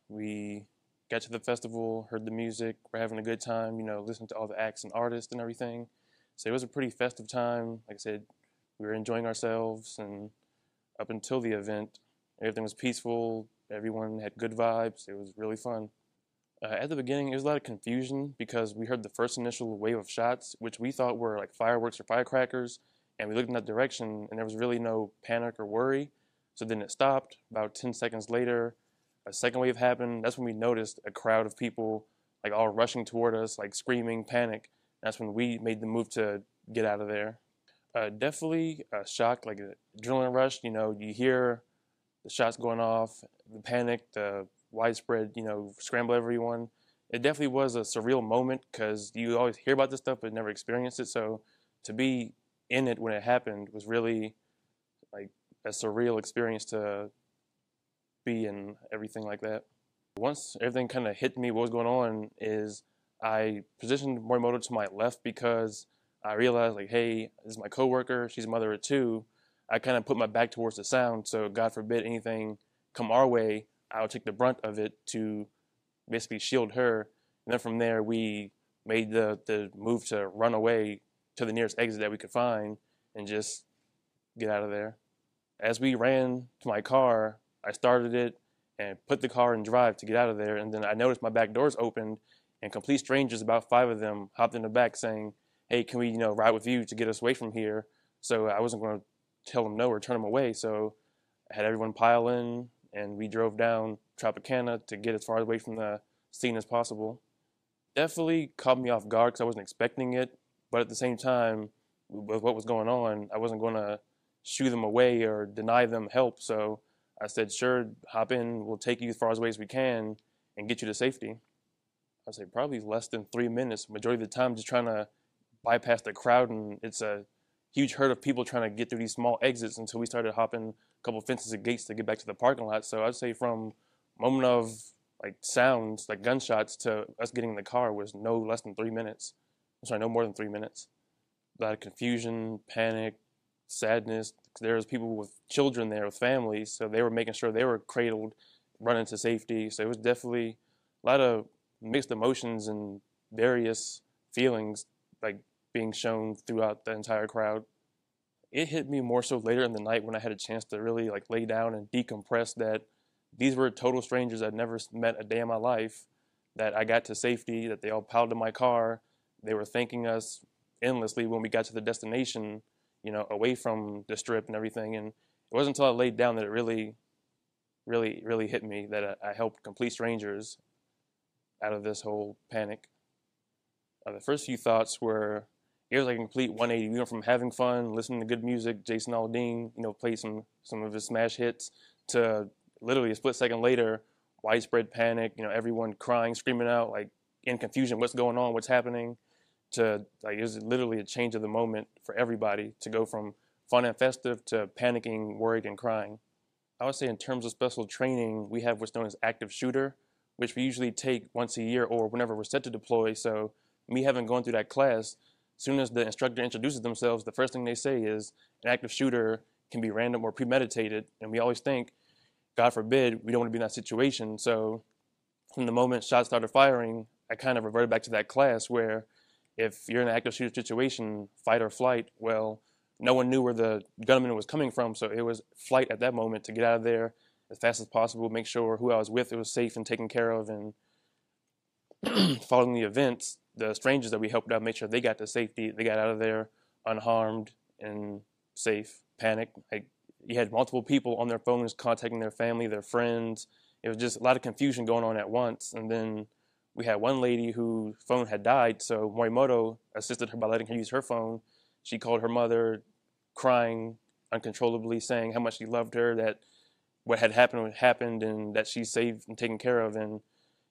We got to the festival, heard the music, we're having a good time, listening to all the acts and artists and everything. So it was a pretty festive time. Like I said, we were enjoying ourselves, and up until the event, everything was peaceful. Everyone had good vibes. It was really fun. At the beginning, it was a lot of confusion because we heard the first initial wave of shots, which we thought were like fireworks or firecrackers, and we looked in that direction, and there was really no panic or worry. So then it stopped. About 10 seconds later, a second wave happened. That's when we noticed a crowd of people like all rushing toward us, like screaming, panic. That's when we made the move to get out of there. Definitely a shock, like an adrenaline rush. You hear the shots going off, the panic, the widespread, scramble everyone. It definitely was a surreal moment because you always hear about this stuff but never experience it. So to be in it when it happened was really like a surreal experience to be in everything like that. Once everything kind of hit me, what was going on is I positioned Morimoto to my left because I realized like, hey, this is my coworker. She's a mother of two. I kind of put my back towards the sound, so God forbid anything come our way, I'll take the brunt of it to basically shield her. And then from there, we made the move to run away to the nearest exit that we could find and just get out of there. As we ran to my car, I started it and put the car in drive to get out of there. And then I noticed my back doors opened, and complete strangers, about five of them, hopped in the back saying, "Hey, can we, ride with you to get us away from here?" So I wasn't going to tell them no or turn them away. So I had everyone pile in, and we drove down Tropicana to get as far away from the scene as possible. Definitely caught me off guard because I wasn't expecting it, but at the same time, with what was going on, I wasn't going to shoo them away or deny them help. So I said, "Sure, hop in. We'll take you as far away as we can and get you to safety." I'd say probably less than 3 minutes. Majority of the time, just trying to bypass the crowd, and it's a huge herd of people trying to get through these small exits until we started hopping a couple of fences and gates to get back to the parking lot. So I'd say from moment of like sounds, like gunshots, to us getting in the car was no less than 3 minutes. I'm sorry, no more than 3 minutes. A lot of confusion, panic, sadness. There was people with children there, with families, so they were making sure they were cradled, running to safety. So it was definitely a lot of mixed emotions and various feelings like being shown throughout the entire crowd. It hit me more so later in the night when I had a chance to really like lay down and decompress that these were total strangers I'd never met a day in my life, that I got to safety, that they all piled in my car. They were thanking us endlessly when we got to the destination, away from the strip and everything. And it wasn't until I laid down that it really, really, really hit me that I helped complete strangers out of this whole panic. The first few thoughts were, it was like a complete 180. We went from having fun, listening to good music, Jason Aldean, played some of his smash hits, to literally a split second later, widespread panic, everyone crying, screaming out, like in confusion, what's going on, what's happening, to like it was literally a change of the moment for everybody to go from fun and festive to panicking, worried, and crying. I would say in terms of special training, we have what's known as active shooter, which we usually take once a year or whenever we're set to deploy. So me having gone through that class, as soon as the instructor introduces themselves, the first thing they say is an active shooter can be random or premeditated. And we always think, God forbid, we don't want to be in that situation. So from the moment shots started firing, I kind of reverted back to that class where if you're in an active shooter situation, fight or flight, well, no one knew where the gunman was coming from. So it was flight at that moment to get out of there as fast as possible, make sure who I was with, it was safe and taken care of. And following the events, the strangers that we helped out, make sure they got to safety, they got out of there unharmed and safe. Panic, like you had multiple people on their phones contacting their family, their friends. It was just a lot of confusion going on at once. And then we had one lady whose phone had died, so Morimoto assisted her by letting her use her phone. She called her mother, crying uncontrollably, saying how much she loved her, that what had happened, and that she's safe and taken care of. And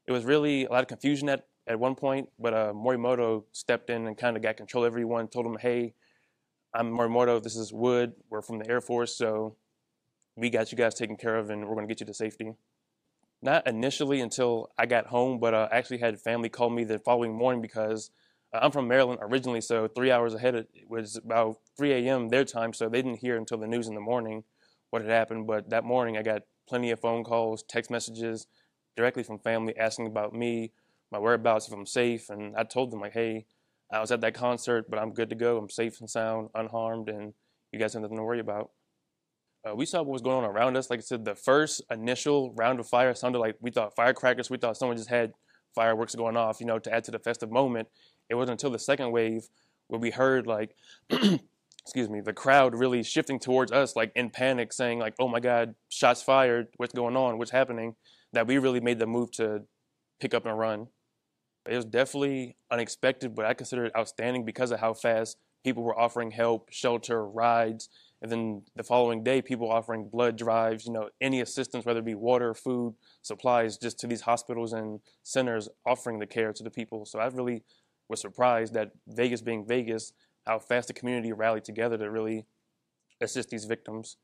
it was really a lot of confusion at one point, but Morimoto stepped in and kind of got control of everyone, told them, "Hey, I'm Morimoto, this is Wood, we're from the Air Force, so we got you guys taken care of and we're going to get you to safety." Not initially until I got home, but I actually had family call me the following morning because I'm from Maryland originally, so 3 hours ahead. It was about 3 a.m. their time, so they didn't hear until the news in the morning what had happened. But that morning, I got plenty of phone calls, text messages, directly from family asking about me, my whereabouts, if I'm safe. And I told them, like, hey, I was at that concert, but I'm good to go. I'm safe and sound, unharmed, and you guys have nothing to worry about. We saw what was going on around us. Like I said, the first initial round of fire sounded like we thought firecrackers. We thought someone just had fireworks going off, to add to the festive moment. It wasn't until the second wave where we heard, like, excuse me, the crowd really shifting towards us, like in panic, saying like, "Oh my God, shots fired! What's going on? What's happening?" That we really made the move to pick up and run. It was definitely unexpected, but I consider it outstanding because of how fast people were offering help, shelter, rides, and then the following day, people offering blood drives, any assistance, whether it be water, food, supplies, just to these hospitals and centers offering the care to the people. So I really was surprised that Vegas being Vegas, how fast the community rallied together to really assist these victims.